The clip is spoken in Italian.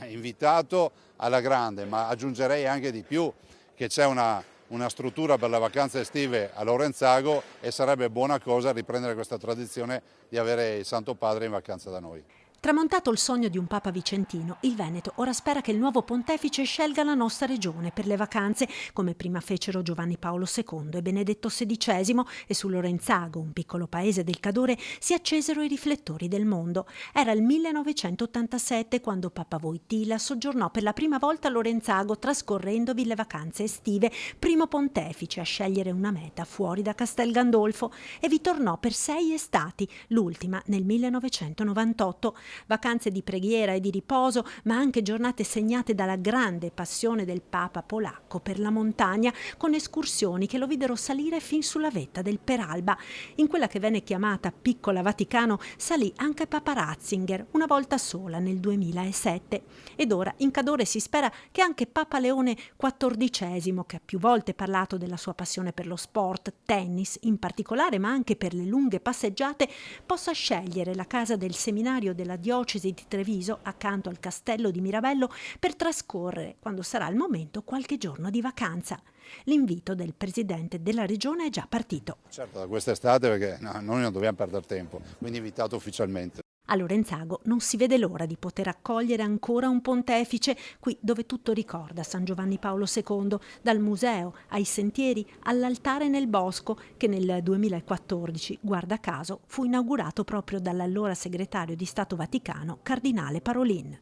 invitato alla grande, ma aggiungerei anche di più, che c'è una struttura per le vacanze estive a Lorenzago e sarebbe buona cosa riprendere questa tradizione di avere il Santo Padre in vacanza da noi. Tramontato il sogno di un Papa vicentino, il Veneto ora spera che il nuovo pontefice scelga la nostra regione per le vacanze, come prima fecero Giovanni Paolo II e Benedetto XVI, e su Lorenzago, un piccolo paese del Cadore, si accesero i riflettori del mondo. Era il 1987 quando Papa Wojtyla soggiornò per la prima volta a Lorenzago, trascorrendovi le vacanze estive, primo pontefice a scegliere una meta fuori da Castel Gandolfo, e vi tornò per 6 estati, l'ultima nel 1998. Vacanze di preghiera e di riposo, ma anche giornate segnate dalla grande passione del Papa polacco per la montagna, con escursioni che lo videro salire fin sulla vetta del Peralba. In quella che venne chiamata Piccola Vaticano salì anche Papa Ratzinger, una volta sola nel 2007. Ed ora in Cadore si spera che anche Papa Leone XIV, che ha più volte parlato della sua passione per lo sport, tennis in particolare, ma anche per le lunghe passeggiate, possa scegliere la casa del seminario della diocesi di Treviso, accanto al castello di Mirabello, per trascorrere, quando sarà il momento, qualche giorno di vacanza. L'invito del presidente della regione è già partito. Certo, da quest'estate, perché noi non dobbiamo perdere tempo, quindi invitato ufficialmente. A Lorenzago non si vede l'ora di poter accogliere ancora un pontefice, qui dove tutto ricorda San Giovanni Paolo II, dal museo ai sentieri all'altare nel bosco, che nel 2014, guarda caso, fu inaugurato proprio dall'allora segretario di Stato Vaticano, Cardinale Parolin.